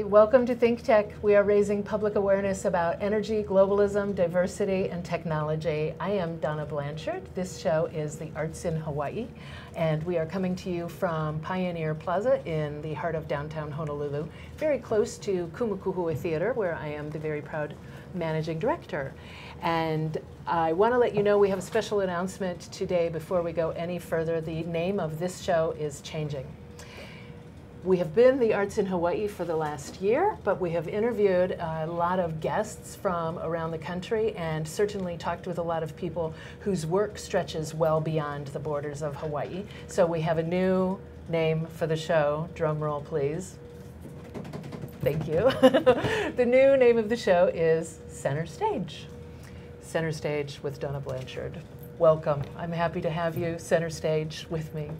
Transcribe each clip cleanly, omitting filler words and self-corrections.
welcome to ThinkTech. We are raising public awareness about energy, globalism, diversity, and technology. I am Donna Blanchard. This show is The Arts in Hawaii, and we are coming to you from Pioneer Plaza in the heart of downtown Honolulu, very close to Kumukuhua Theater, where I am the very proud managing director. And I want to let you know we have a special announcement today before we go any further. The name of this show is changing. We have been the Arts in Hawaii for the last year, but we have interviewed a lot of guests from around the country and certainly talked with a lot of people whose work stretches well beyond the borders of Hawaii. So we have a new name for the show. Drum roll, please. Thank you. The new name of the show is Center Stage. Center Stage with Donna Blanchard. Welcome. I'm happy to have you center stage with me.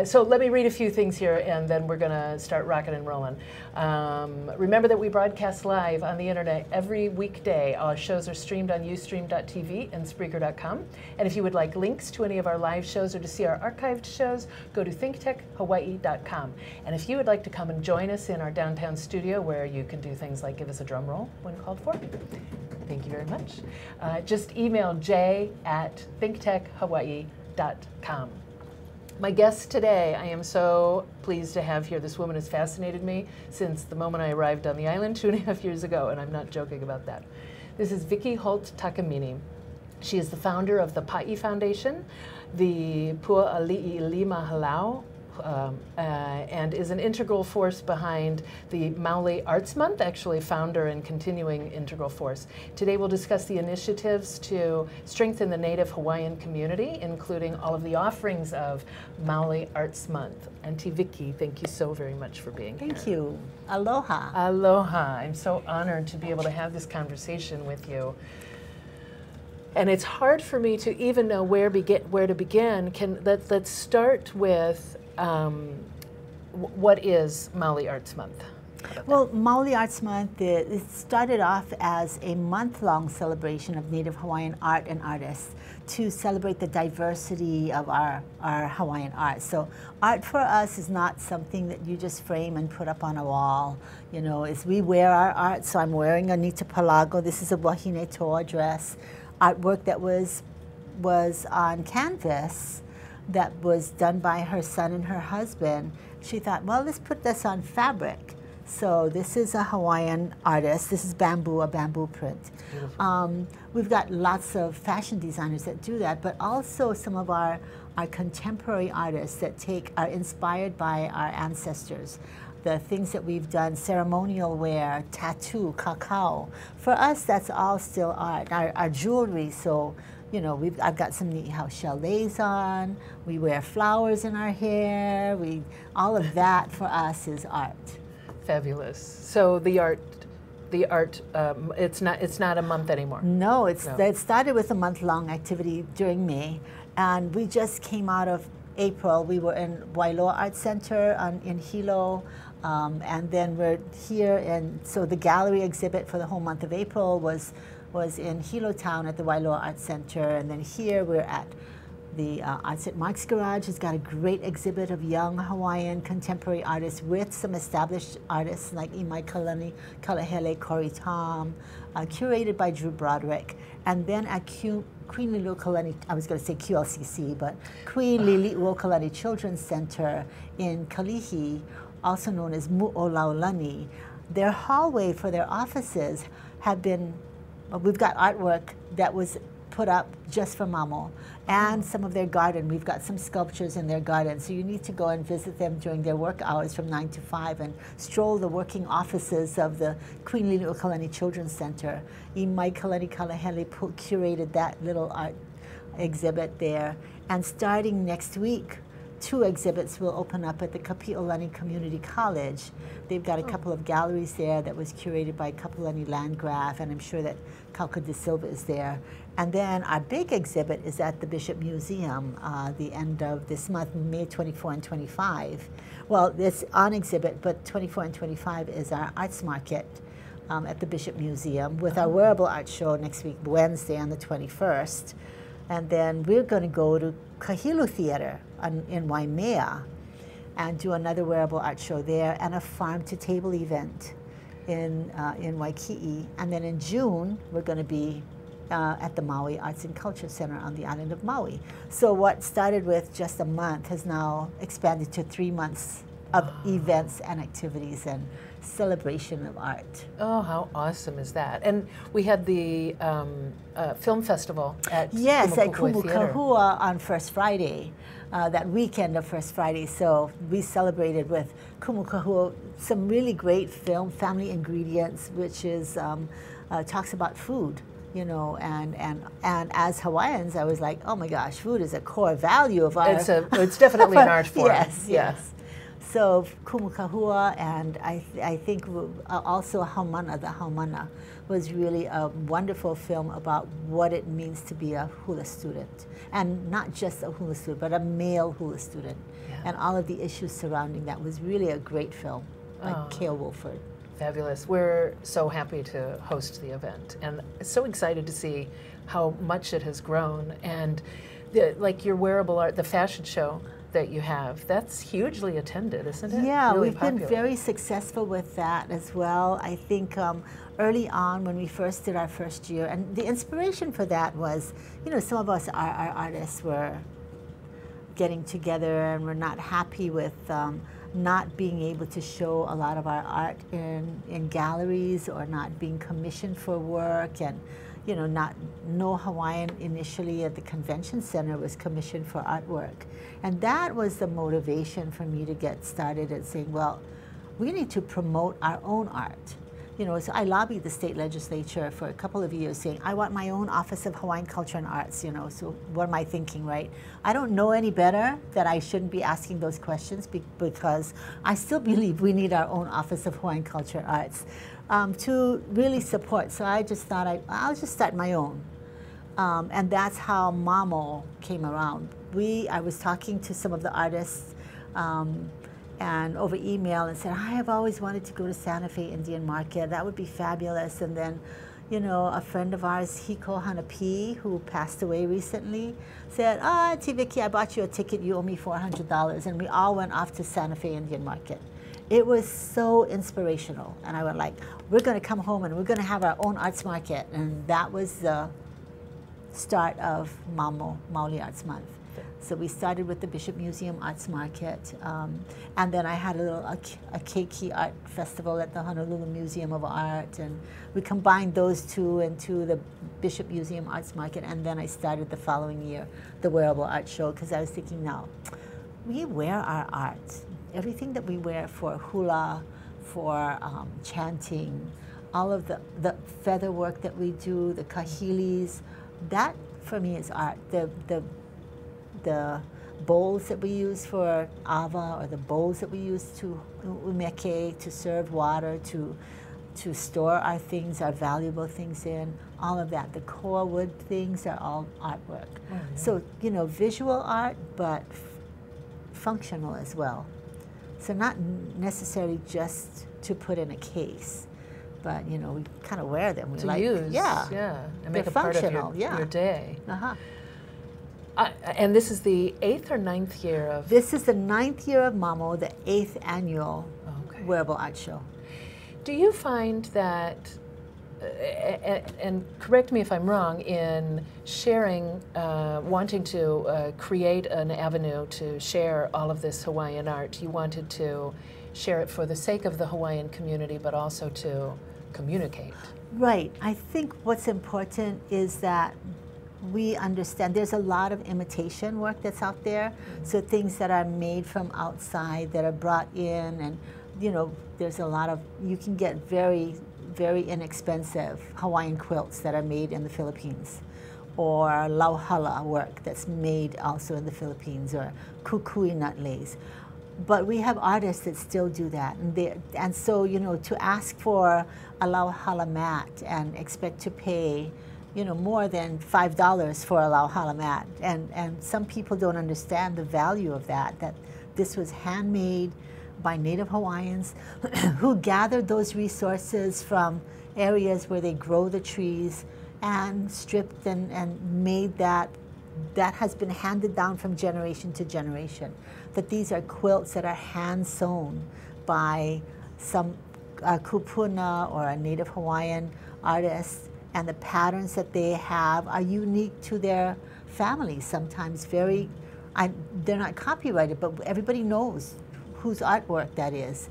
So let me read a few things here, and then we're going to start rocking and rolling. Remember that we broadcast live on the internet every weekday. Our shows are streamed on ustream.tv and Spreaker.com. And if you would like links to any of our live shows or to see our archived shows, go to thinktechhawaii.com. And if you would like to come and join us in our downtown studio, where you can do things like give us a drum roll when called for, thank you very much. Just email j@thinktechhawaii.com. My guest today, I am so pleased to have here. This woman has fascinated me since the moment I arrived on the island 2.5 years ago, and I'm not joking about that. This is Vicky Holt Takamini. She is the founder of the Pa'i Foundation, the Pua Ali'i Ilima hālau, and is an integral force behind the Maoli Arts Month, actually founder and continuing integral force. Today we'll discuss the initiatives to strengthen the Native Hawaiian community, including all of the offerings of Maoli Arts Month. Auntie Vicky, thank you so very much for being here. Thank you. Aloha. Aloha. I'm so honored to be able to have this conversation with you. And it's hard for me to even know where to begin. Let's start with what is Maoli Arts Month? Well, Maoli Arts Month, it started off as a month-long celebration of Native Hawaiian art and artists to celebrate the diversity of our Hawaiian art. So art for us is not something that you just frame and put up on a wall. You know, we wear our art. So I'm wearing a Nita Palago. This is a Wahine Toa dress. Artwork that was on canvas that was done by her son and her husband. She thought, well, let's put this on fabric. So this is a Hawaiian artist. This is bamboo, a bamboo print. We've got lots of fashion designers that do that, but also some of our contemporary artists that are inspired by our ancestors. The things that we've done, ceremonial wear, tattoo, kaka'ako. For us, that's all still art. Our jewelry, so you know, I've got some neat house chalets on. We wear flowers in our hair. All of that for us is art. Fabulous. So the art, it's not a month anymore. No, it started with a month-long activity during May, and we just came out of April. We were in Wearable Art Center in Hilo, and then we're here, and so the gallery exhibit for the whole month of April was in Hilo Town at the Wearable Art Center, and then here we're at the Arts at Mark's Garage. Has got a great exhibit of young Hawaiian contemporary artists with some established artists like Imai Kalani, Kalahele, Corey Tom, curated by Drew Broderick. And then at Queen Liliuokalani, I was going to say QLCC, but Queen Liliuokalani Children's Center in Kalihi, also known as Mu'olaulani, their hallway for their offices have been, we've got artwork that was put up just for MAMO, and some of their garden. We've got some sculptures in their garden, so you need to go and visit them during their work hours from 9 to 5 and stroll the working offices of the Queen Liliuokalani Children's Center. Imai Kalani Kalahele curated that little art exhibit there, and starting next week, 2 exhibits will open up at the Kapi'olani Community College. They've got a couple of galleries there that was curated by Kapolani Landgraf, and I'm sure that Kauka de Silva is there. And then our big exhibit is at the Bishop Museum the end of this month, May 24 and 25. Well, it's on exhibit, but 24 and 25 is our arts market at the Bishop Museum with our Wearable Art show next week, Wednesday on the 21st. And then we're going to go to Kahilu Theater in Waimea. and do another wearable art show there, and a farm to table event in Waikiki. And then in June, we're going to be at the Maui Arts and Culture Center on the island of Maui. So what started with just a month has now expanded to 3 months of events and activities and celebration of art. Oh, how awesome is that? And we had the film festival at Kumukahua on First Friday, that weekend of First Friday. So we celebrated with Kumukahua some really great film, Family Ingredients, which is talks about food. You know, and as Hawaiians, I was like, oh my gosh, food is a core value of our... It's definitely an art form. Yes. So Kumukahua, and I think also Haumana, the Haumana, was really a wonderful film about what it means to be a hula student. And not just a hula student, but a male hula student. Yeah. And all of the issues surrounding that was really a great film by Cale Wolford. Fabulous. We're so happy to host the event and so excited to see how much it has grown. And like your wearable art, the fashion show that you have, that's hugely attended, isn't it? Yeah, really we've been very successful with that as well. I think early on when we first did our first year, and the inspiration for that was, you know, some of us, our artists were getting together and we're not happy with not being able to show a lot of our art in galleries or not being commissioned for work, and you know, no Hawaiian initially at the convention center was commissioned for artwork. And that was the motivation for me to get started at saying, well, we need to promote our own art. You know, so I lobbied the state legislature for a couple of years saying, I want my own Office of Hawaiian Culture and Arts, you know, so what am I thinking, right? I don't know any better that I shouldn't be asking those questions because I still believe we need our own Office of Hawaiian Culture and Arts to really support. So I just thought I'll just start my own. And that's how MAMO came around. I was talking to some of the artists and over email and said, I have always wanted to go to Santa Fe Indian Market. That would be fabulous. And then, you know, a friend of ours, Hiko Hanapi, who passed away recently, said, Auntie Vicky, I bought you a ticket. You owe me $400. And we all went off to Santa Fe Indian Market. It was so inspirational. And I went like, we're going to come home and we're going to have our own arts market. And that was the start of MAMO, Maoli Arts Month. So we started with the Bishop Museum Arts Market, and then I had a keiki art festival at the Honolulu Museum of Art, and we combined those two into the Bishop Museum Arts Market, and then I started the following year the Wearable Art Show, because I was thinking, now, we wear our art. Everything that we wear for hula, for chanting, all of the feather work that we do, the kahilis, that for me is art. The bowls that we use for ava, or the bowls that we use to umeke, to serve water, to store our things, our valuable things in, all of that. The core wood things are all artwork. Oh, yeah. So, you know, visual art, but functional as well. So not necessarily just to put in a case, but, you know, we kind of wear them. We to use, yeah. And make a part of your day. Uh-huh. And this is the 8th or 9th year of... This is the 9th year of MAMO, the 8th annual Wearable Art Show. Do you find that, and correct me if I'm wrong, in sharing, wanting to create an avenue to share all of this Hawaiian art, you wanted to share it for the sake of the Hawaiian community, but also to communicate? Right. I think what's important is that we understand there's a lot of imitation work that's out there. So things that are made from outside that are brought in, and you know, there's a lot of, you can get very, very inexpensive Hawaiian quilts that are made in the Philippines, or lauhala work that's made also in the Philippines, or kukui nut lace. But we have artists that still do that, and so, you know, to ask for a lauhala mat and expect to pay, you know, more than $5 for a lauhala mat. And some people don't understand the value of that this was handmade by Native Hawaiians who gathered those resources from areas where they grow the trees and stripped and made that that has been handed down from generation to generation, that these are quilts that are hand sewn by some kupuna or a Native Hawaiian artist, and the patterns that they have are unique to their family, sometimes very, they're not copyrighted, but everybody knows whose artwork that is.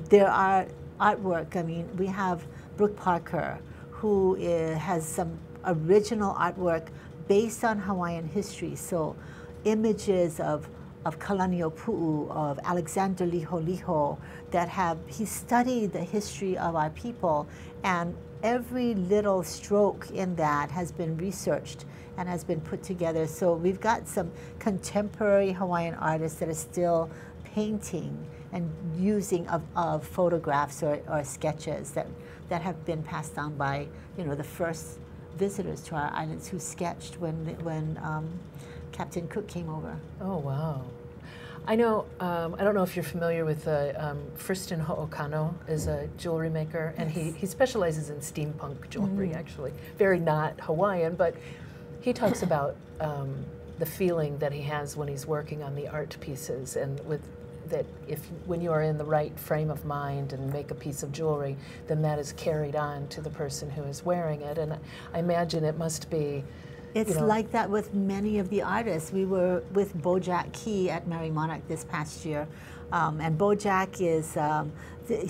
There are artwork, I mean, we have Brooke Parker, who has some original artwork based on Hawaiian history. So images of Kalaniʻopuʻu, of Alexander Liholiho, he studied the history of our people, and every little stroke in that has been researched and has been put together. So we've got some contemporary Hawaiian artists that are still painting and using of photographs or sketches that have been passed down by, you know, the first visitors to our islands who sketched when Captain Cook came over. Oh, wow. I know, I don't know if you're familiar with Friston Ho'okano is a jewelry maker, and he specializes in steampunk jewelry, actually. Very not Hawaiian, but he talks about the feeling that he has when he's working on the art pieces, and that when you are in the right frame of mind and make a piece of jewelry, then that is carried on to the person who is wearing it. And I imagine it must be, it's like that with many of the artists. We were with Bojack Key at Mary Monarch this past year, and Bojack is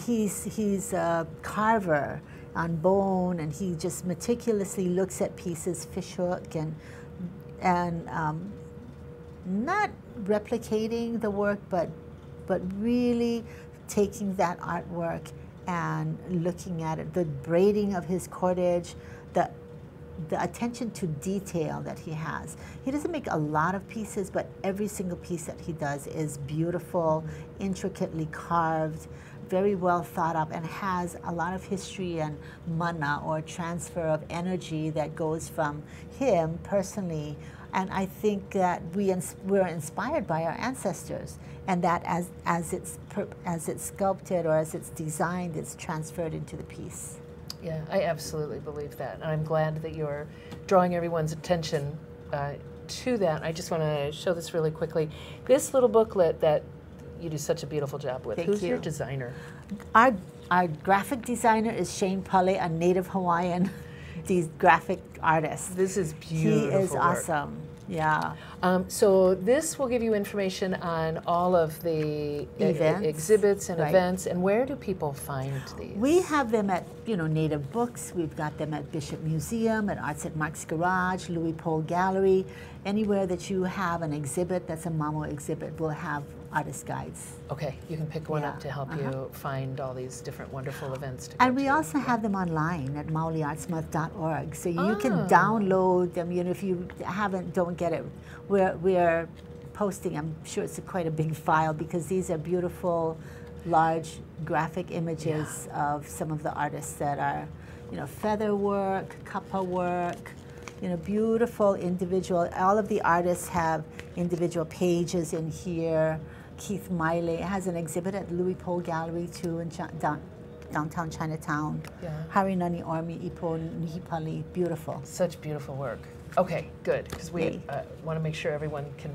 he's a carver on bone, and he just meticulously looks at pieces, fishhook, and not replicating the work, but really taking that artwork and looking at it, the braiding of his cordage, the attention to detail that he has. He doesn't make a lot of pieces, but every single piece that he does is beautiful, intricately carved, very well thought up, and has a lot of history and mana, or transfer of energy, that goes from him personally. And I think that we're inspired by our ancestors, and that as it's sculpted or as it's designed, it's transferred into the piece. Yeah, I absolutely believe that, and I'm glad that you're drawing everyone's attention to that. I just want to show this really quickly. This little booklet that you do such a beautiful job with. Who's your designer? Our graphic designer is Shane Pale, a Native Hawaiian graphic artist. This is beautiful. He is awesome. Yeah. So this will give you information on all of the exhibits and events. And where do people find these? We have them at, Native Books. We've got them at Bishop Museum, at Arts at Mark's Garage, Louis Pole Gallery. Anywhere that you have an exhibit that's a MAMO exhibit, we'll have artist guides. Okay, you can pick one up to help you find all these different wonderful events to go And we also have them online at maoliartsmonth.org, so you can download them. If you don't get it, we're posting. I'm sure it's quite a big file, because these are beautiful, large graphic images of some of the artists that are, feather work, kapa work. Beautiful individual. All of the artists have individual pages in here. Keith Miley has an exhibit at Louis Pole Gallery too in downtown Chinatown. Yeah. Harinani Ormi Ipo Nihipali. Beautiful. Such beautiful work. Okay, good, because we want to make sure everyone can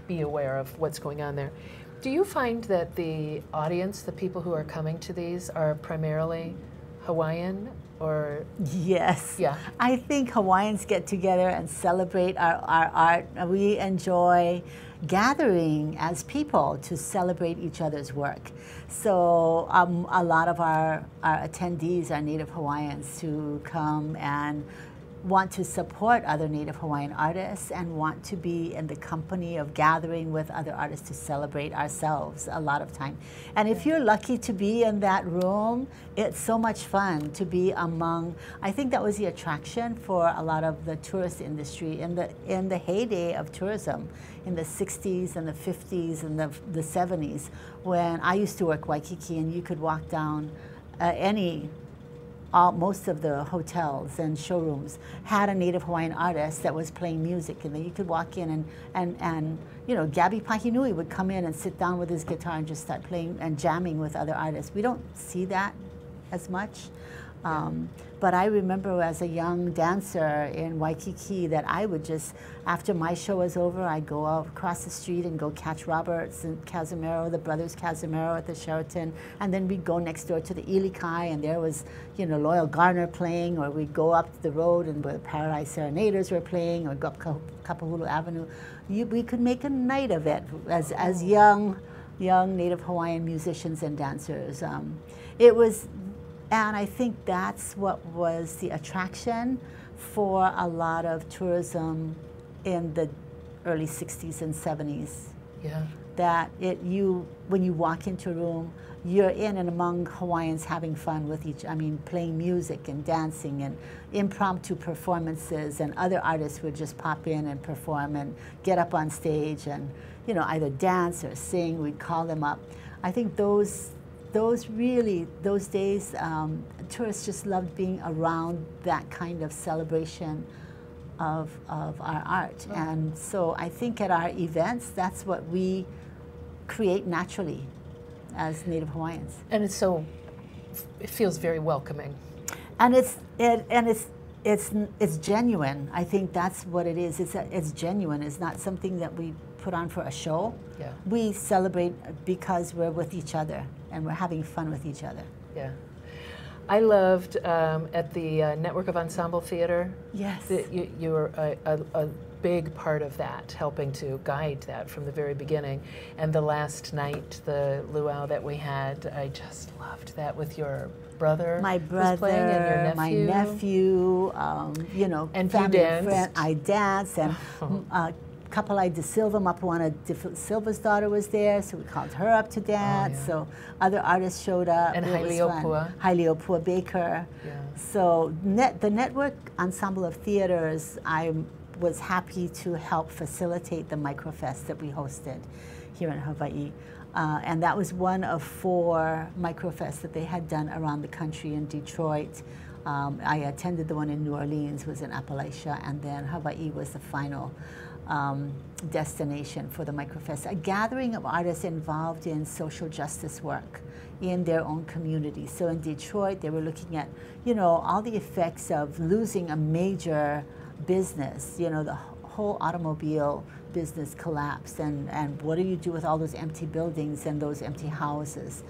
be aware of what's going on there. Do you find that the audience, the people who are coming to these, are primarily Hawaiian? Or yes. Yeah. I think Hawaiians get together and celebrate our art. We enjoy gathering as people to celebrate each other's work. So a lot of our attendees are Native Hawaiians who come and want to support other Native Hawaiian artists and want to be in the company of gathering with other artists to celebrate ourselves a lot of time. And if you're lucky to be in that room, it's so much fun to be among, I think that was the attraction for a lot of the tourist industry in the heyday of tourism in the 60s and the 50s and the 70s, when I used to work Waikiki, and you could walk down most of the hotels and showrooms had a Native Hawaiian artist that was playing music, and then you could walk in and Gabby Pahinui would come in and sit down with his guitar and just start playing and jamming with other artists. We don't see that as much. But I remember as a young dancer in Waikiki that I would just, after my show was over, I'd go out across the street and go catch Roberts and Casimiro, the brothers Casimiro at the Sheraton, and then we'd go next door to the Ilikai, and there was, you know, Loyal Garner playing, or we'd go up the road and where the Paradise Serenaders were playing, or go up Kapahulu Avenue. We could make a night of it as young Native Hawaiian musicians and dancers. It was. And I think that's what was the attraction for a lot of tourism in the early 60s and 70s. Yeah. That when you walk into a room, you're in and among Hawaiians having fun with playing music and dancing and impromptu performances, and other artists would just pop in and perform and get up on stage and, you know, either dance or sing. We'd call them up. I think those days, tourists just loved being around that kind of celebration of our art. Oh. And so I think at our events, that's what we create naturally as Native Hawaiians. And it feels very welcoming. And it's genuine. I think that's what it is. It's genuine. It's not something that we put on for a show. Yeah. We celebrate because we're with each other and we're having fun with each other. Yeah. I loved at the Network of Ensemble Theater. Yes. You were a big part of that, helping to guide that from the very beginning. And the last night, the luau that we had, I just loved that with your brother. My brother, playing, and your nephew. my nephew, you know, and family you danced. Friend. I danced, and Kapalai De Silva, Mapuana De Silva's daughter was there, so we called her up to dance. Yeah. So other artists showed up. And Haileo Pua Baker. Yeah. So the Network Ensemble of Theaters, I was happy to help facilitate the Microfest that we hosted here in Hawaii. And that was one of 4 Microfests that they had done around the country. In Detroit, I attended the one in New Orleans, was in Appalachia, and then Hawaii was the final destination for the Microfest, a gathering of artists involved in social justice work in their own communities. So in Detroit, they were looking at, you know, all the effects of losing a major business. You know, the whole automobile business collapsed, and what do you do with all those empty buildings and those empty houses?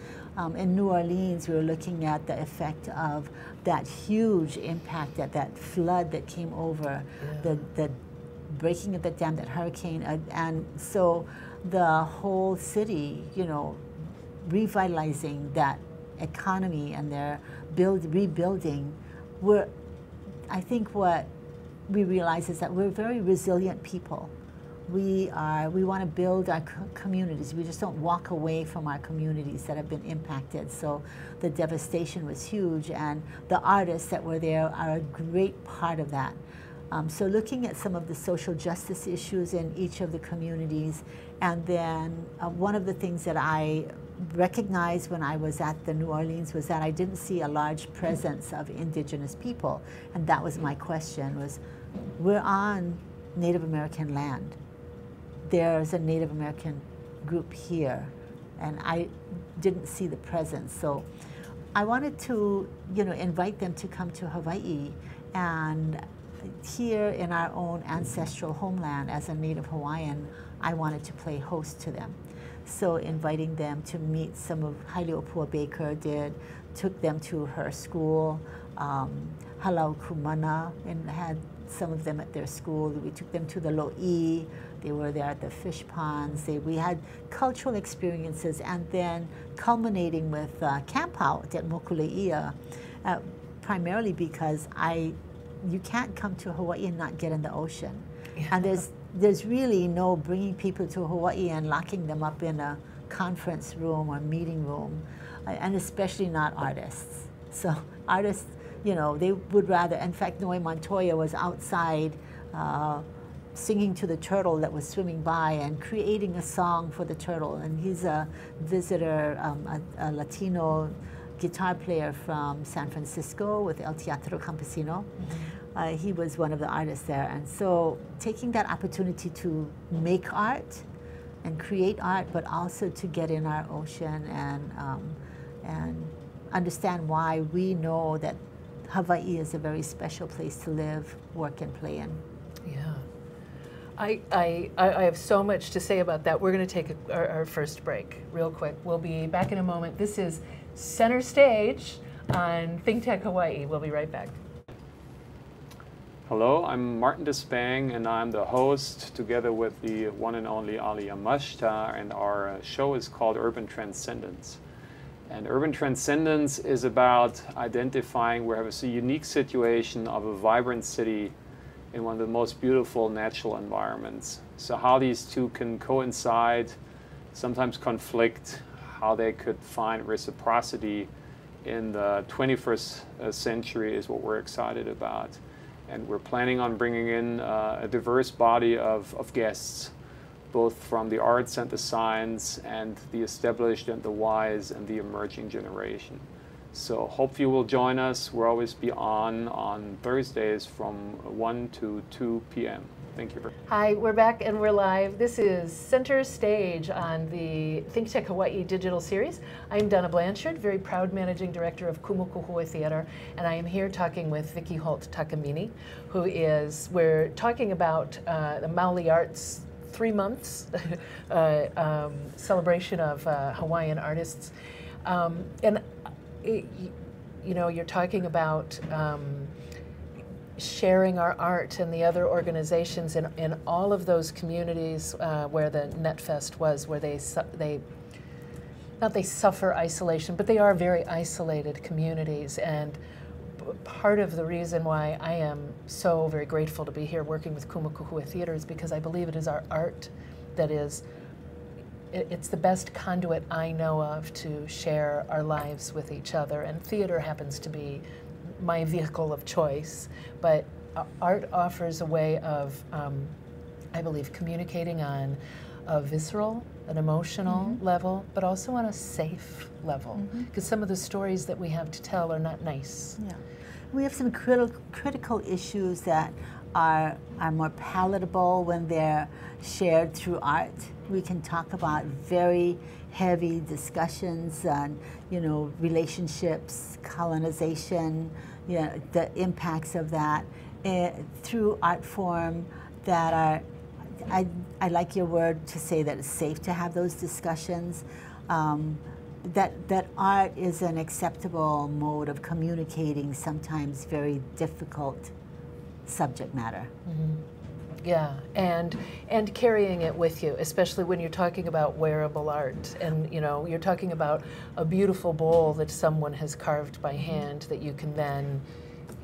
In New Orleans, we were looking at the effect of that huge impact, that flood that came over, the breaking of the dam, that hurricane, and so the whole city, you know, revitalizing that economy and their rebuilding. I think what we realize is that we're very resilient people. We want to build our communities. We just don't walk away from our communities that have been impacted. So the devastation was huge, and the artists that were there are a great part of that. So looking at some of the social justice issues in each of the communities, and then one of the things that I recognized when I was at the New Orleans was that I didn't see a large presence of indigenous people, and that was my question, was we're on Native American land. There's a Native American group here, and I didn't see the presence. So I wanted to, you know, invite them to come to Hawaii, and here in our own ancestral homeland as a Native Hawaiian, I wanted to play host to them. So inviting them to meet some of Haileo Pua Baker took them to her school, Hālau Kumana, and had some of them at their school. We took them to the Lo'i. They were there at the fish ponds. We had cultural experiences, and then culminating with camp out at Mokuleia, primarily because you can't come to Hawaii and not get in the ocean. Yeah. And there's really no bringing people to Hawaii and locking them up in a conference room or meeting room, and especially not artists. So artists, you know, they would rather, in fact, Noe Montoya was outside singing to the turtle that was swimming by and creating a song for the turtle. And he's a visitor, a Latino guitar player from San Francisco with El Teatro Campesino. Mm-hmm. He was one of the artists there. And so taking that opportunity to make art and create art, but also to get in our ocean and understand why we know that Hawaii is a very special place to live, work, and play in. Yeah. I have so much to say about that. We're going to take our first break real quick. We'll be back in a moment. This is Center Stage on ThinkTech Hawaii. We'll be right back. Hello, I'm Martin Despang, and I'm the host together with the one and only Ali Yamashita, and our show is called Urban Transcendence. And Urban Transcendence is about identifying where we have a unique situation of a vibrant city in one of the most beautiful natural environments. So how these two can coincide, sometimes conflict, how they could find reciprocity in the 21st century is what we're excited about. And we're planning on bringing in a diverse body of guests, both from the arts and the science and the established and the wise and the emerging generation. So hope you will join us. We'll always be on Thursdays from 1 to 2 p.m. Thank you. Hi, we're back and we're live. This is Center Stage on the ThinkTech Hawaii digital series. I'm Donna Blanchard, very proud managing director of Kumukuhua Theater, and I am here talking with Vicky Holt Takamini, we're talking about the Maoli Arts 3 months celebration of Hawaiian artists. You know, you're talking about sharing our art and the other organizations in all of those communities where the NetFest was, where they suffer isolation, but they are very isolated communities. And part of the reason why I am so very grateful to be here working with Kumukuhua Theater is because I believe it is our art that is, it's the best conduit I know of to share our lives with each other. And theater happens to be my vehicle of choice, but art offers a way of, I believe, communicating on a visceral, an emotional level, but also on a safe level, because some of the stories that we have to tell are not nice. Yeah, we have some critical issues that are more palatable when they're shared through art. We can talk about very heavy discussions on, you know, relationships, colonization, you know, the impacts of that through art form that are, I like your word to say that it's safe to have those discussions, that art is an acceptable mode of communicating sometimes very difficult subject matter. Yeah, and carrying it with you, especially when you're talking about wearable art, and you know, you're talking about a beautiful bowl that someone has carved by hand that you can then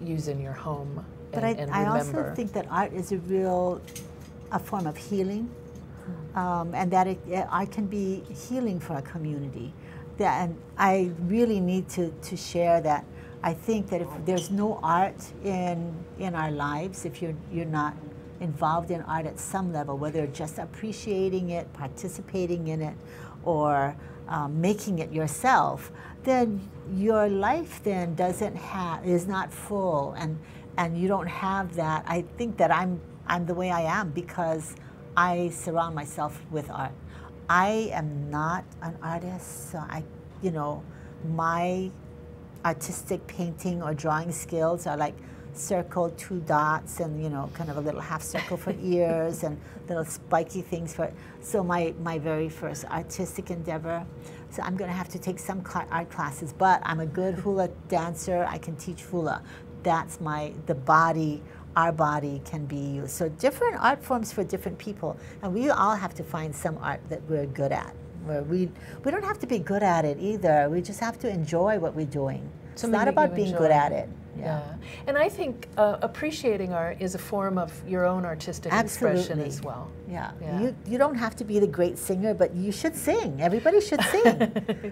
use in your home. But I also think that art is a form of healing, and that art can be healing for a community. And I really need to share that. I think that if there's no art in our lives, if you're not involved in art at some level, whether just appreciating it, participating in it, or making it yourself, then your life then is not full, and you don't have that. I think that I'm the way I am because I surround myself with art. I am not an artist, so my artistic painting or drawing skills are like circle, 2 dots, and kind of a little half circle for ears and little spiky things for it. So my very first artistic endeavor. So I'm going to have to take some art classes, but I'm a good hula dancer. I can teach hula. That's the body. Our body can be used. So different art forms for different people, and we all have to find some art that we're good at. Where we don't have to be good at it either. We just have to enjoy what we're doing. It's not about being good at it. Yeah. And I think appreciating art is a form of your own artistic expression as well. Yeah. You don't have to be the great singer, but you should sing. Everybody should sing.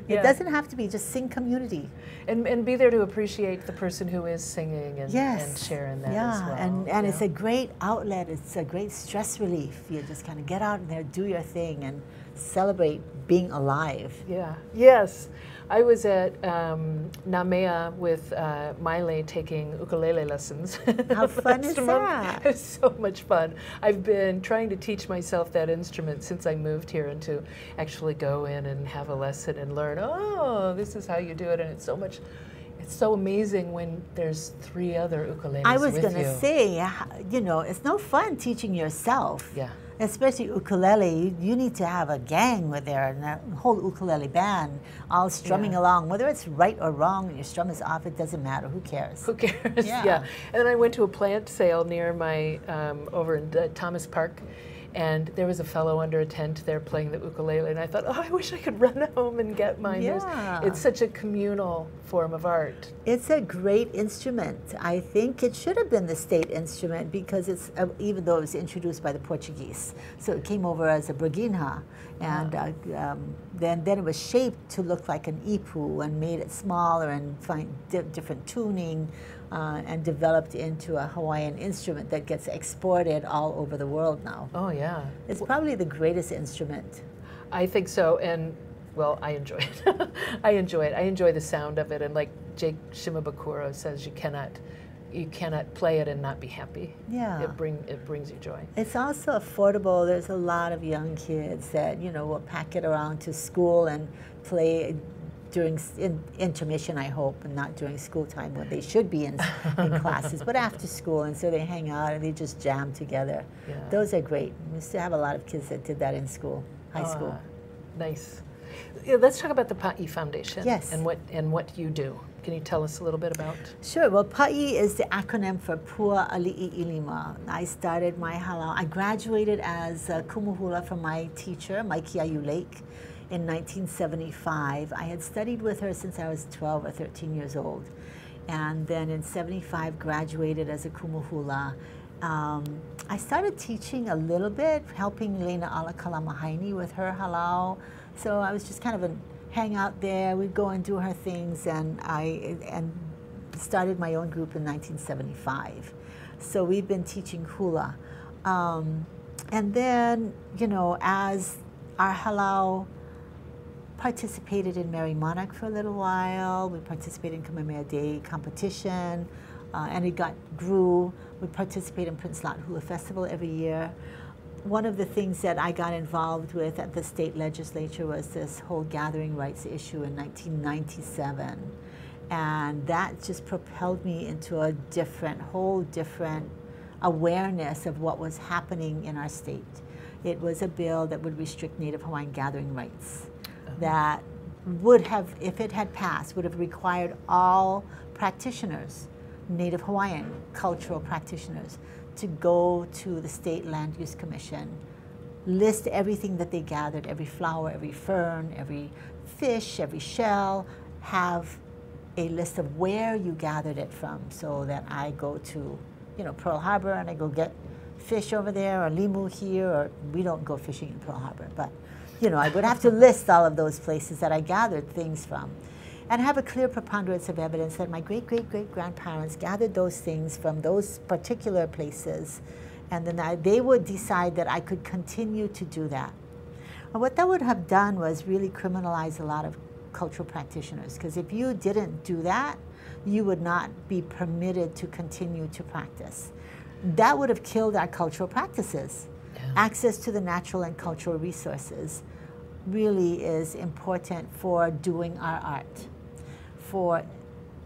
It doesn't have to be just sing community. And be there to appreciate the person who is singing and share in that as well. And it's a great outlet. It's a great stress relief. You just kind of get out there, do your thing, and celebrate being alive. Yeah. Yes. I was at Namea with Maile taking ukulele lessons. How fun is that? It was so much fun. I've been trying to teach myself that instrument since I moved here, and to actually go in and have a lesson and learn, oh, this is how you do it, and it's It's so amazing when there's 3 other ukuleles I was with going you. to say, you know, it's no fun teaching yourself. Yeah. Especially ukulele, you need to have a gang with there and a whole ukulele band all strumming along. Whether it's right or wrong, your strum is off, it doesn't matter. Who cares? Who cares? Yeah. And then I went to a plant sale near my, over in Thomas Park, and there was a fellow under a tent there playing the ukulele, and I thought, oh, I wish I could run home and get mine. Yeah. It's such a communal form of art. It's a great instrument. I think it should have been the state instrument because it's, even though it was introduced by the Portuguese. So it came over as a braguinha, and then it was shaped to look like an ipu and made it smaller and find different tuning. And developed into a Hawaiian instrument that gets exported all over the world now. Oh, yeah. It's probably the greatest instrument. I think so, and, well, I enjoy it. I enjoy it. I enjoy the sound of it, and like Jake Shimabukuro says, you cannot play it and not be happy. Yeah. It brings you joy. It's also affordable. There's a lot of young kids that, you know, will pack it around to school and play during intermission, I hope, and not during school time when they should be in classes, but after school, and so they hang out and they just jam together. Yeah. Those are great. We used to have a lot of kids that did that in school, high school. Nice. Yeah, let's talk about the Pa'i Foundation. Yes. And what you do. Can you tell us a little bit about? Sure. Well, Pa'i is the acronym for Pua Ali'i Ilima. I started my hālau. I graduated as a kumuhula from my teacher, Maiki Ayu Lake, in 1975. I had studied with her since I was 12 or 13 years old. And then in 75, graduated as a kumuhula. I started teaching a little bit, helping Lena Alakalamahini with her hālau. So I was just kind of hang out there. We'd go and do her things, and I started my own group in 1975. So we've been teaching hula. And then, you know, as our hālau participated in Mary Monarch for a little while. We participated in Kamehameha Day competition, and it grew. We participate in Prince Lot Hula Festival every year. One of the things that I got involved with at the state legislature was this whole gathering rights issue in 1997. And that just propelled me into a whole different awareness of what was happening in our state. It was a bill that would restrict Native Hawaiian gathering rights. That would have, if it had passed, would have required all practitioners, Native Hawaiian cultural practitioners, to go to the State Land Use Commission, list everything that they gathered, every flower, every fern, every fish, every shell, have a list of where you gathered it from, so that I go to, you know, Pearl Harbor and I go get fish over there, or limu here, or we don't go fishing in Pearl Harbor, but you know, I would have to list all of those places that I gathered things from and have a clear preponderance of evidence that my great-great-great-grandparents gathered those things from those particular places, and then they would decide that I could continue to do that. And what that would have done was really criminalize a lot of cultural practitioners, because if you didn't do that, you would not be permitted to continue to practice. That would have killed our cultural practices. Access to the natural and cultural resources really is important for doing our art. For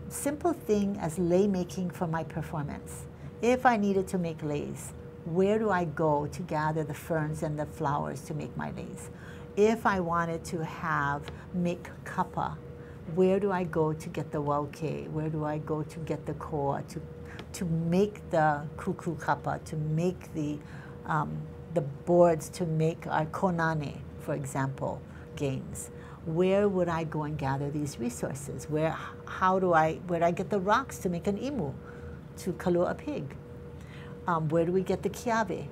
simple thing as lei making for my performance. If I needed to make leis, where do I go to gather the ferns and the flowers to make my leis? If I wanted to make kapa, where do I go to get the wauke? Where do I go to get the koa to make the kuku kapa, to make the boards to make our konane, for example, games? Where would I go and gather these resources? Where do I get the rocks to make an imu, to kalua a pig? Where do we get the kiawe?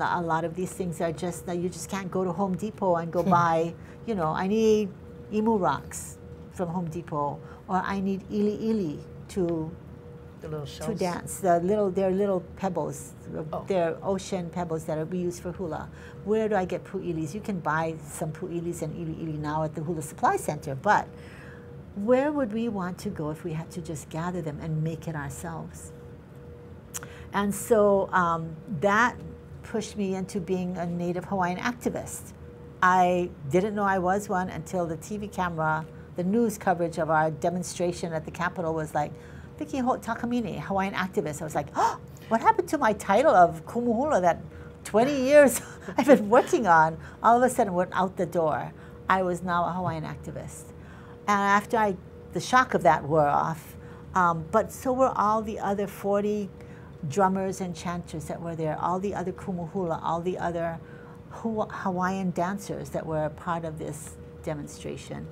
A lot of these things are just that you just can't go to Home Depot and go buy, you know, I need imu rocks from Home Depot, or I need ili ili to dance. They're little pebbles. Oh. They're ocean pebbles that we use for hula. Where do I get pu'ilis? You can buy some pu'ilis and ili ili now at the Hula Supply Center, but where would we want to go if we had to just gather them and make it ourselves? And so that pushed me into being a Native Hawaiian activist. I didn't know I was one until the the news coverage of our demonstration at the Capitol was like, Vicky Holt, Takamini, Hawaiian activist. I was like, oh, what happened to my title of kumu hula that 20 years I've been working on? All of a sudden went out the door. I was now a Hawaiian activist. And after the shock of that wore off, but so were all the other 40 drummers and chanters that were there, all the other kumu hula, all the other Hawaiian dancers that were part of this demonstration.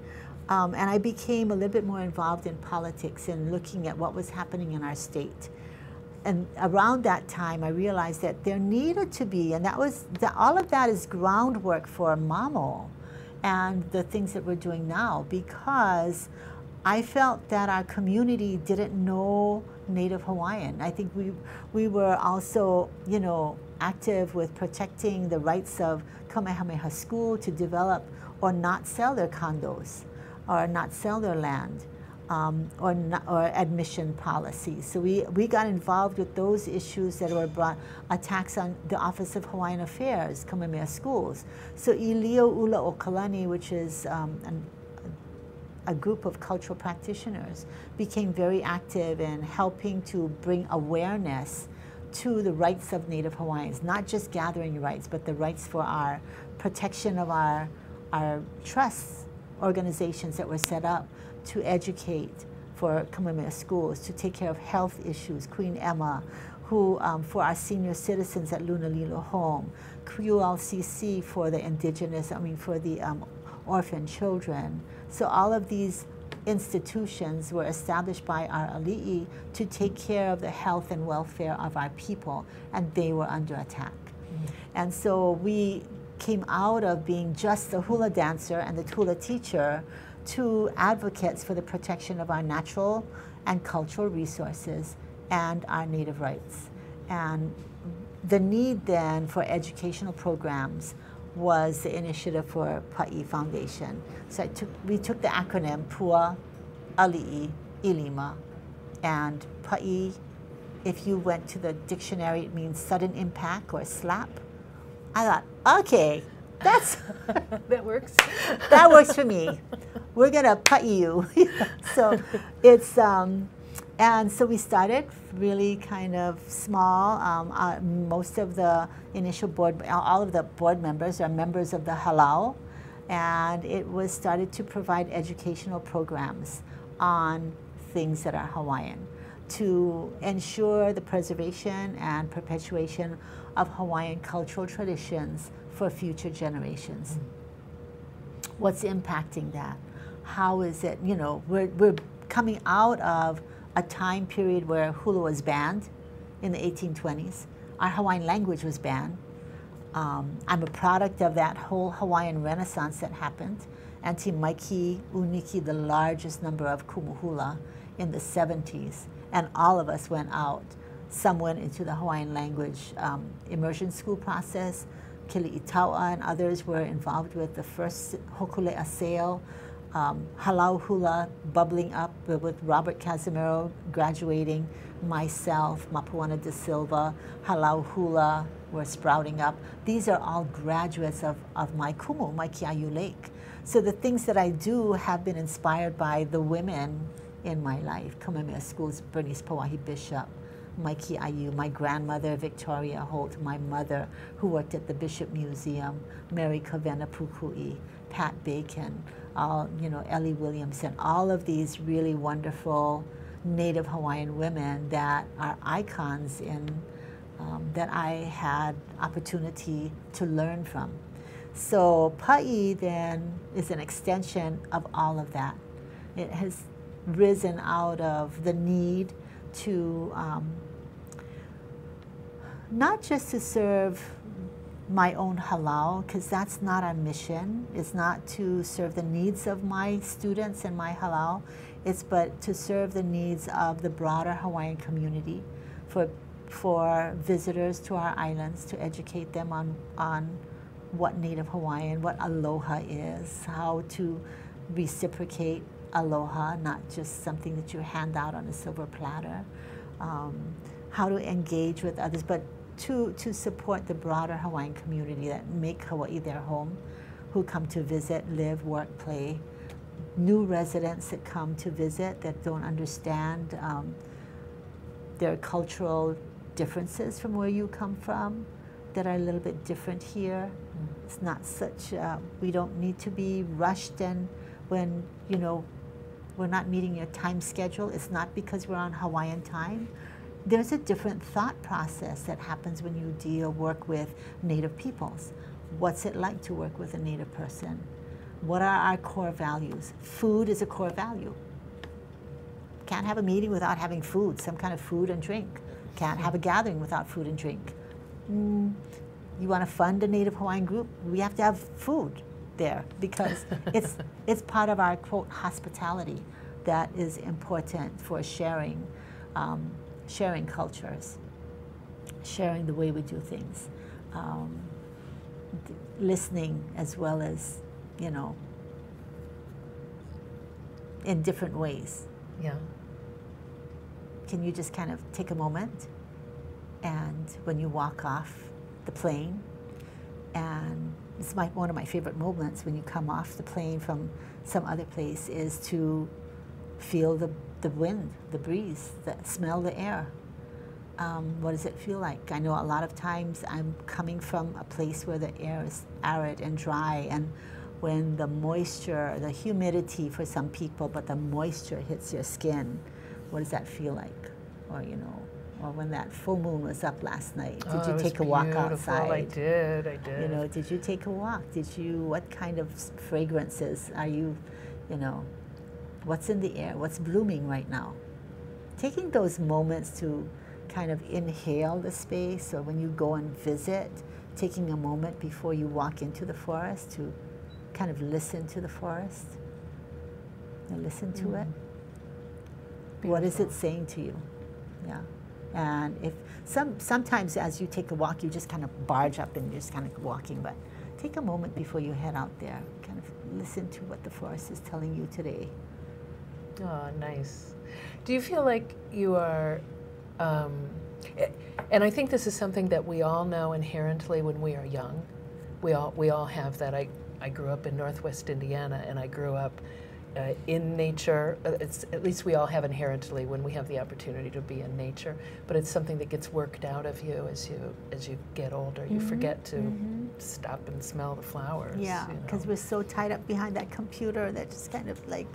And I became a little bit more involved in politics and looking at what was happening in our state. And around that time, I realized that there needed to be, and all of that is groundwork for MAMO and the things that we're doing now, because I felt that our community didn't know Native Hawaiian. I think we were also, you know, active with protecting the rights of Kamehameha School to develop or not sell their condos, or not sell their land, or admission policies. So we got involved with those issues that were brought, attacks on the Office of Hawaiian Affairs, Kamehameha Schools. So Ilio Ula o Kalani, which is a group of cultural practitioners, became very active in helping to bring awareness to the rights of Native Hawaiians, not just gathering rights, but the rights for our protection of our trusts, organizations that were set up to educate for Kamehameha Schools, to take care of health issues. Queen Emma, who for our senior citizens at Lunalilo Home, QLCC for the indigenous, for the orphan children. So all of these institutions were established by our ali'i to take care of the health and welfare of our people, and they were under attack. And so we came out of being just the hula dancer and the hula teacher to advocates for the protection of our natural and cultural resources and our native rights. And the need then for educational programs was the initiative for Pa'i Foundation. So we took the acronym Pua Ali'i Ilima, and Pa'i, if you went to the dictionary, it means sudden impact or slap. I thought, okay, that works. That works for me. We're gonna Pa'i you. So it's and so we started really kind of small. Most of the initial board, all of the board members are members of the hālau, and it was started to provide educational programs on things that are Hawaiian to ensure the preservation and perpetuation of Hawaiian cultural traditions for future generations. What's impacting that? How is it, you know, we're coming out of a time period where hula was banned in the 1820s. Our Hawaiian language was banned. I'm a product of that whole Hawaiian Renaissance that happened. Auntie Maiki Uniki, the largest number of kumuhula in the 70s, and all of us went out. Some went into the Hawaiian language immersion school process. Kili Itaua and others were involved with the first Hokule Aseo, hālau hula bubbling up with Robert Casimiro graduating, myself, Mapuana de Silva, hālau hula were sprouting up. These are all graduates of my kumu, my Kiayu Lake. So the things that I do have been inspired by the women in my life. Kamehameha Schools, Bernice Pauahi Bishop, my Kiayu, my grandmother, Victoria Holt, my mother, who worked at the Bishop Museum, Mary Kavena Pukui, Pat Bacon, Ellie Williamson, all of these really wonderful Native Hawaiian women that are icons in, that I had opportunity to learn from. So Pa'i then is an extension of all of that. It has risen out of the need to not just to serve my own hālau, because that's not our mission. It's not to serve the needs of my students and my hālau. It's but to serve the needs of the broader Hawaiian community, for visitors to our islands, to educate them on what Native Hawaiian, what aloha is, how to reciprocate aloha, not just something that you hand out on a silver platter, how to engage with others, but to support the broader Hawaiian community that make Hawaii their home, who come to visit, live, work, play, new residents that come to visit that don't understand their cultural differences from where you come from, that are a little bit different here. It's not such, we don't need to be rushed, and when, you know, we're not meeting your time schedule, it's not because we're on Hawaiian time. There's a different thought process that happens when you work with Native peoples. What's it like to work with a Native person? What are our core values? Food is a core value. Can't have a meeting without having food, some kind of food and drink. Can't have a gathering without food and drink. You want to fund a Native Hawaiian group? We have to have food there, because it's part of our, quote, hospitality that is important for sharing, sharing cultures, sharing the way we do things, listening as well as, you know, in different ways. Yeah. Can you just kind of take a moment, and when you walk off the plane, and it's one of my favorite moments when you come off the plane from some other place, is to feel the wind, the breeze, smell the air. What does it feel like? I know a lot of times I'm coming from a place where the air is arid and dry, and when the moisture, the humidity for some people, but the moisture hits your skin, what does that feel like? Or, you know, or when that full moon was up last night, did you take a walk outside? I did. You know, did you take a walk? What kind of fragrances are you know, what's in the air? What's blooming right now? Taking those moments to kind of inhale the space, or when you go and visit, taking a moment before you walk into the forest to kind of listen to the forest and listen to it. Beautiful. What is it saying to you? Yeah. And if sometimes as you take a walk, you just kind of barge up and just kind of walking, but take a moment before you head out there, kind of listen to what the forest is telling you today. Oh, nice. Do you feel like you are, and I think this is something that we all know inherently when we are young. We all have that. I grew up in Northwest Indiana, and I grew up in nature. At least we all have inherently when we have the opportunity to be in nature, but it's something that gets worked out of you as you get older. You forget to stop and smell the flowers. Yeah, because we're so tied up behind that computer that just kind of like,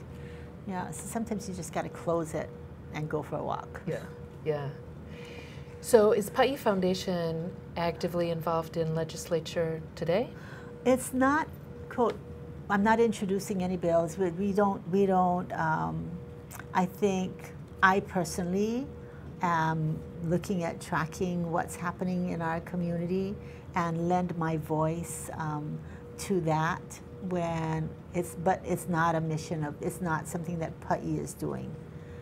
yeah, so sometimes you just got to close it and go for a walk. Yeah, yeah. So is Pa'i Foundation actively involved in legislature today? It's not, quote, I'm not introducing any bills. We don't, I think I personally am looking at tracking what's happening in our community and lend my voice to that but it's not a mission it's not something that Pa'i is doing.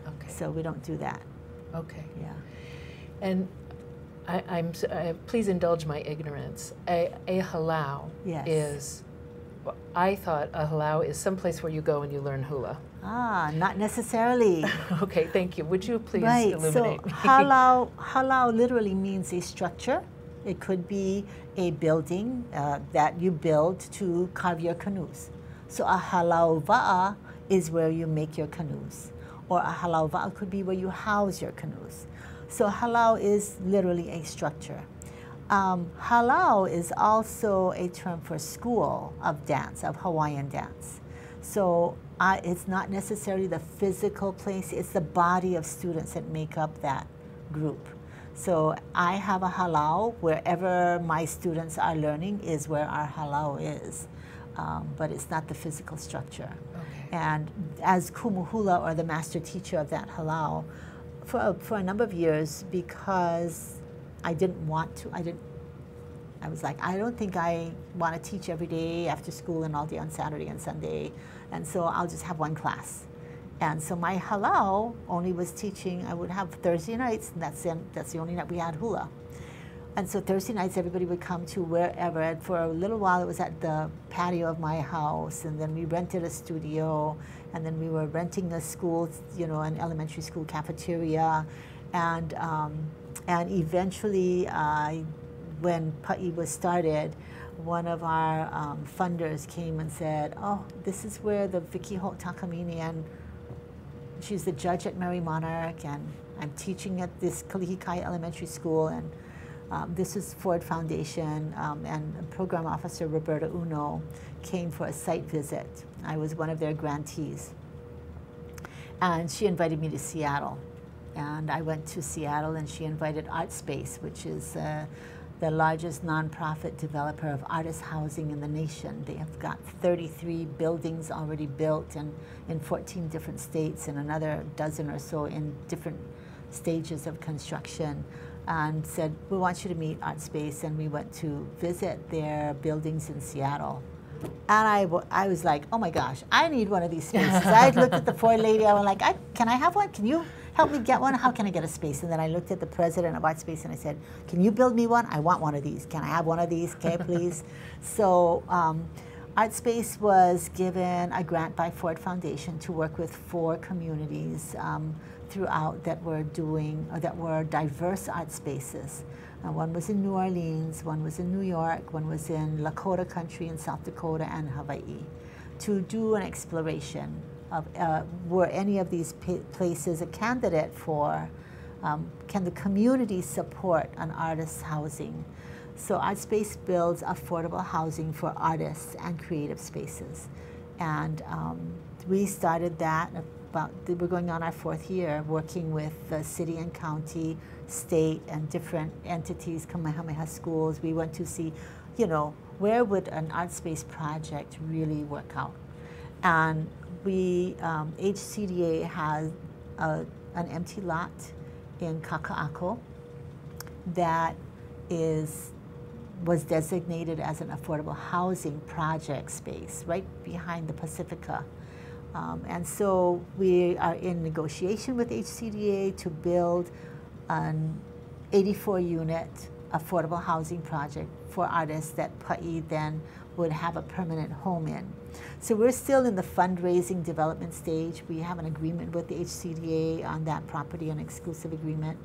Okay. So we don't do that. Okay. Yeah. And please indulge my ignorance. A hālau is, I thought a hālau is someplace where you go and you learn hula. Ah, not necessarily. Okay, thank you. Would you please illuminate me? Hālau literally means a structure. It could be a building that you build to carve your canoes. So a hālau wa'a is where you make your canoes. Or a hālau wa'a could be where you house your canoes. So hālau is literally a structure. Hālau is also a term for school of dance, of Hawaiian dance. So it's not necessarily the physical place, it's the body of students that make up that group. So I have a hālau, wherever my students are learning is where our hālau is, but it's not the physical structure. Okay. And as kumuhula, or the master teacher of that hālau, for a number of years, because I didn't want to, I was like, I don't think I want to teach every day after school and all day on Saturday and Sunday, and so I'll just have one class. And so my hālau only was teaching, I would have Thursday nights, and that's the only night we had hula. And so Thursday nights everybody would come to wherever, and for a little while it was at the patio of my house, and then we rented a studio, and then we were renting a school, you know, an elementary school cafeteria, and eventually when Pa'i was started, one of our funders came and said, oh, this is where the Vicky Holt Takamini, and she's the judge at Mary Monarch, and I'm teaching at this Kalihikai Elementary School, and this is Ford Foundation, and Program Officer Roberta Uno came for a site visit. I was one of their grantees. And she invited me to Seattle. And I went to Seattle, and she invited ArtSpace, which is the largest nonprofit developer of artist housing in the nation. They have got 33 buildings already built and in 14 different states, and another dozen or so in different stages of construction, and said, we want you to meet ArtSpace. And we went to visit their buildings in Seattle. And I was like, oh my gosh, I need one of these spaces. I looked at the poor lady, I was like, can I have one? Can you help me get one? How can I get a space? And then I looked at the president of ArtSpace and I said, can you build me one? I want one of these. Can I have one of these? Okay, please? So ArtSpace was given a grant by Ford Foundation to work with 4 communities throughout that were diverse art spaces. One was in New Orleans, one was in New York, one was in Lakota country in South Dakota and Hawaii, to do an exploration of were any of these places a candidate for, can the community support an artist's housing? So ArtSpace builds affordable housing for artists and creative spaces. And we started that we're going on our 4th year, working with the city and county, state, and different entities, Kamehameha schools. We went to see, where would an ArtSpace project really work out? And HCDA has an empty lot in Kaka'ako that was designated as an affordable housing project space right behind the Pacifica. And so we are in negotiation with HCDA to build an 84-unit affordable housing project for artists that Pa'i then would have a permanent home in. So we're still in the fundraising development stage. We have an agreement with the HCDA on that property, an exclusive agreement.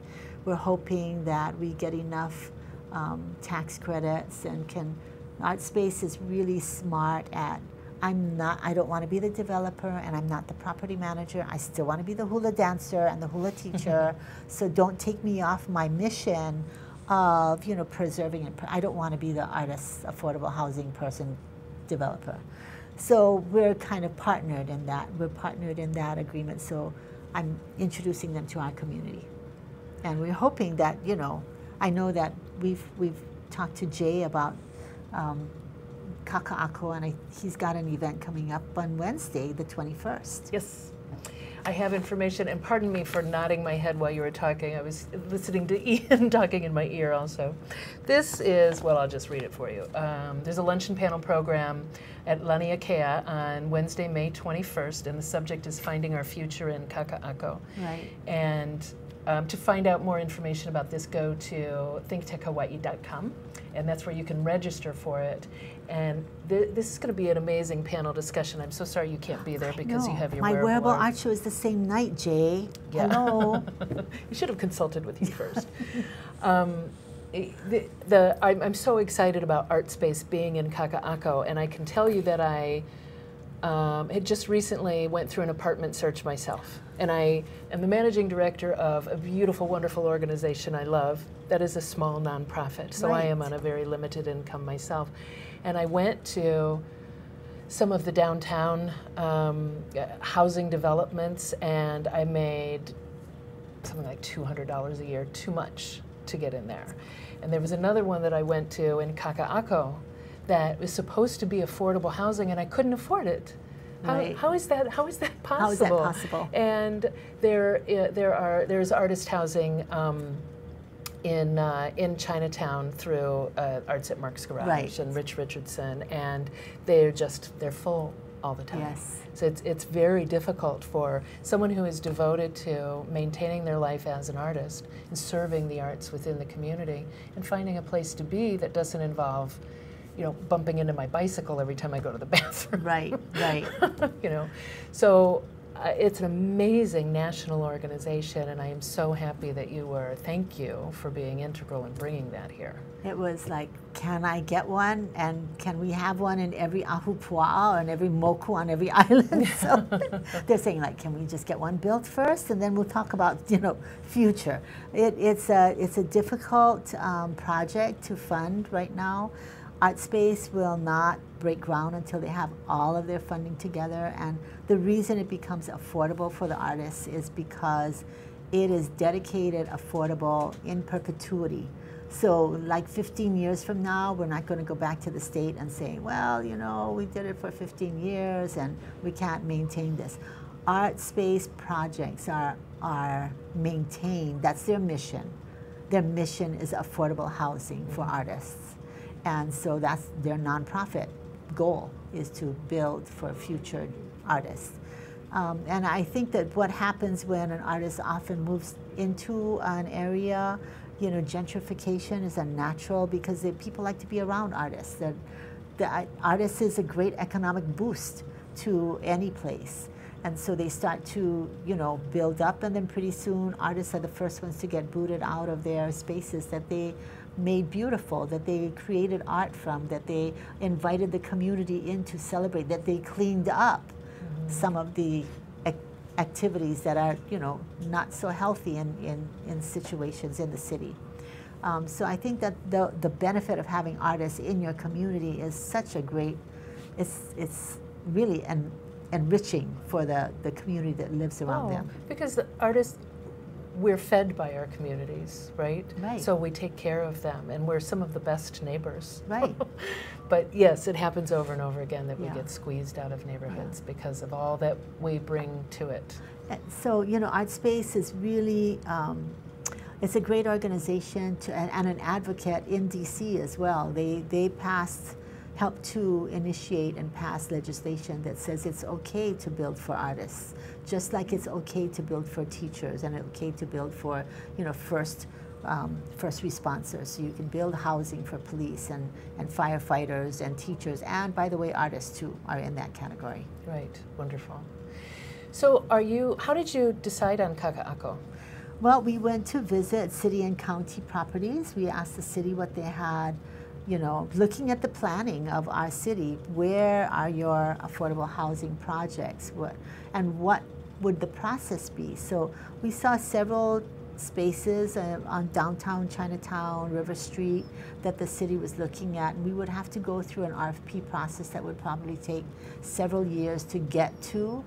We're hoping that we get enough tax credits and ArtSpace is really smart at, I don't want to be the developer and I'm not the property manager. I still want to be the hula dancer and the hula teacher. So don't take me off my mission of, preserving it. I don't want to be the artist, affordable housing person, developer. So we're kind of partnered in that. We're partnered in that agreement. So I'm introducing them to our community. And we're hoping that, I know that we've talked to Jay about kaka'ako, and he's got an event coming up on Wednesday, the 21st. Yes. I have information, and pardon me for nodding my head while you were talking. I was listening to Ian talking in my ear also. This is, well, I'll just read it for you. There's a luncheon panel program at Laniakea on Wednesday, May 21st, and the subject is Finding Our Future in Kaka'ako. Right. And to find out more information about this, go to thinktechhawaii.com, and that's where you can register for it. And this is going to be an amazing panel discussion. I'm so sorry you can't be there because you have your Wearable Art show is the same night, Jay. Yeah. Hello. You should have consulted with you first. I'm so excited about ArtSpace being in Kaka'ako, and I can tell you that I had just recently went through an apartment search myself. And I am the managing director of a beautiful, wonderful organization I love that is a small nonprofit. So I am on a very limited income myself. And I went to some of the downtown housing developments, and I made something like $200 a year, too much to get in there. And there was another one that I went to in Kaka'ako that was supposed to be affordable housing, and I couldn't afford it. How is that possible? How is that possible? And there's artist housing in Chinatown through Arts at Mark's Garage and Rich Richardson, and they're full all the time. Yes. So it's very difficult for someone who is devoted to maintaining their life as an artist and serving the arts within the community and finding a place to be that doesn't involve bumping into my bicycle every time I go to the bathroom. Right. So it's an amazing national organization, and I am so happy that thank you for being integral in bringing that here. It was like, can I get one? And can we have one in every ahupua'a or in every moku on every island? So they're saying, like, can we just get one built first, and then we'll talk about, you know, future. It's a difficult project to fund right now. ArtSpace will not break ground until they have all of their funding together, and the reason it becomes affordable for the artists is because it is dedicated, affordable, in perpetuity. So like 15 years from now, we're not going to go back to the state and say, well, you know, we did it for 15 years and we can't maintain this. ArtSpace projects are maintained. That's their mission. Their mission is affordable housing for artists. And so that's their nonprofit goal, is to build for future artists. And I think that what happens when an artist often moves into an area, you know, gentrification is unnatural because people like to be around artists. The artist is a great economic boost to any place. And so they start to, you know, build up, and then pretty soon artists are the first ones to get booted out of their spaces that they made beautiful, that they created art from, that they invited the community in to celebrate, that they cleaned up some of the activities that are, you know, not so healthy in situations in the city. So I think that the benefit of having artists in your community is such a great, it's really enriching for the community that lives around them. Because the artists, we're fed by our communities, right? Right. So we take care of them, and we're some of the best neighbors. Right. But yes, it happens over and over again that we Yeah. get squeezed out of neighborhoods because of all that we bring to it. So, you know, ArtSpace is really, it's a great organization and an advocate in DC as well. They helped to initiate and pass legislation that says it's okay to build for artists, just like it's okay to build for teachers and okay to build for, you know, first responders. So you can build housing for police and firefighters and teachers, and by the way, artists too are in that category. Right, wonderful. So how did you decide on kaka'ako? Well, we went to visit city and county properties. We asked the city what they had, you know, looking at the planning of our city, where are your affordable housing projects? And what would the process be? So we saw several spaces on downtown Chinatown, River Street, that the city was looking at. And we would have to go through an RFP process that would probably take several years to get to.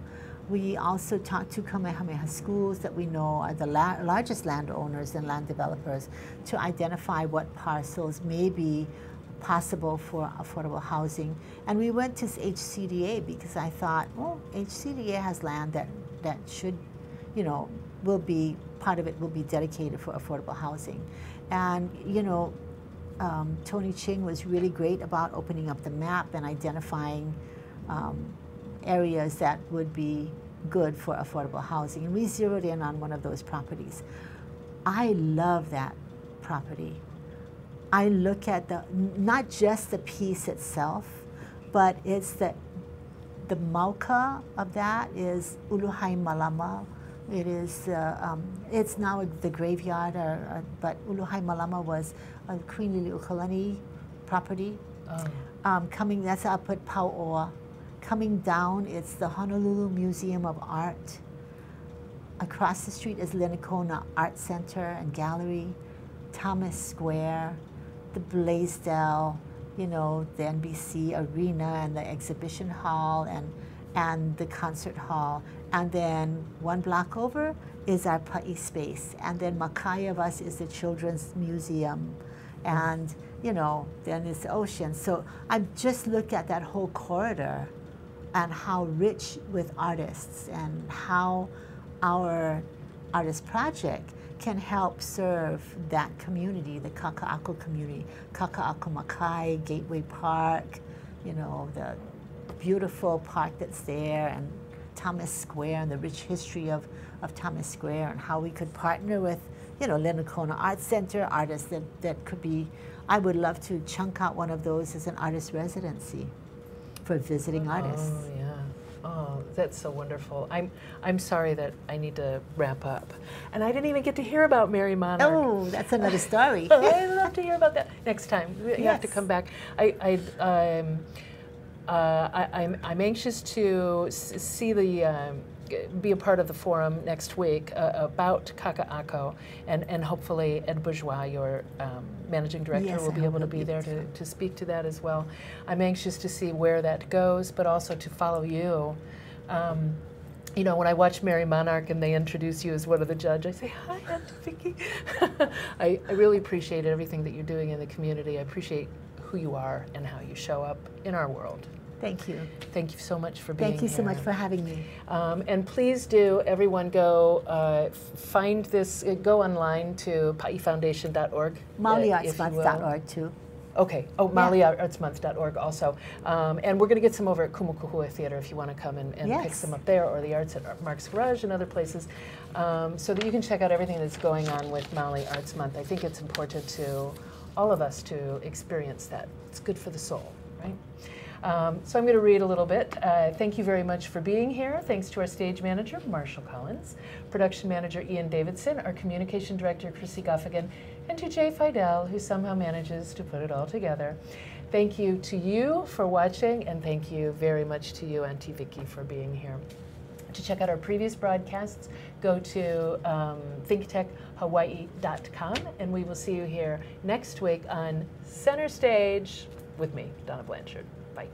We also talked to Kamehameha schools that we know are the largest landowners and land developers to identify what parcels may be possible for affordable housing. And we went to HCDA because I thought, well, HCDA has land that should, you know, part of it will be dedicated for affordable housing. And, you know, Tony Ching was really great about opening up the map and identifying areas that would be good for affordable housing. And we zeroed in on one of those properties. I love that property. I look at not just the piece itself, but it's the mauka of that is Uluhai Malama. It is, it's now the graveyard, but Uluhai Malama was a Queen Liliuokalani property. That's up at Pauoa. Coming down, it's the Honolulu Museum of Art. Across the street is Linicona Art Center and Gallery, Thomas Square, the Blaisdell, you know, the NBC Arena and the exhibition hall and the concert hall. And then one block over is our Pa'i space. And then Makai of us is the Children's Museum. And, you know, then it's the ocean. So I just look at that whole corridor and how rich with artists and how our artist project can help serve that community, the kaka'ako community, Kaka'ako Makai, Gateway Park, you know, the beautiful park that's there, and Thomas Square and the rich history of Thomas Square, and how we could partner with, you know, Linicona Art Center, artists that could be, I would love to chunk out one of those as an artist residency for visiting artists. Oh, yeah. Oh, that's so wonderful. I'm sorry that I need to wrap up. And I didn't even get to hear about Mary Monarch. Oh, that's another story. I'd love to hear about that next time. You have to come back. I'm anxious to see be a part of the forum next week about kaka'ako, and hopefully Ed Bourgeois, your managing director, will be able to be there to speak to that as well. I'm anxious to see where that goes, but also to follow you. You know, when I watch Mary Monarch and they introduce you as one of the judges, I say, hi, Aunt Vicky. I really appreciate everything that you're doing in the community. I appreciate who you are and how you show up in our world. Thank you. Thank you so much for being here. Thank you so much for having me. And please do, everyone, go find this, go online to paifoundation.org. MaoliArtsMonth.org too. Okay. Oh, MaoliArtsMonth.org also. And we're going to get some over at Kumukuhua Theater if you want to come and pick some up there, or the Arts at Mark's Garage and other places, so that you can check out everything that's going on with Maoli Arts Month. I think it's important to all of us to experience that. It's good for the soul, right? So I'm going to read a little bit. Thank you very much for being here. Thanks to our stage manager, Marshall Collins, production manager, Ian Davidson, our communication director, Chrissy Guffigan, and to Jay Fidel, who somehow manages to put it all together. Thank you to you for watching, and thank you very much to you, Auntie Vicky, for being here. To check out our previous broadcasts, go to ThinkTechHawaii.com, and we will see you here next week on Center Stage with me, Donna Blanchard. Bye.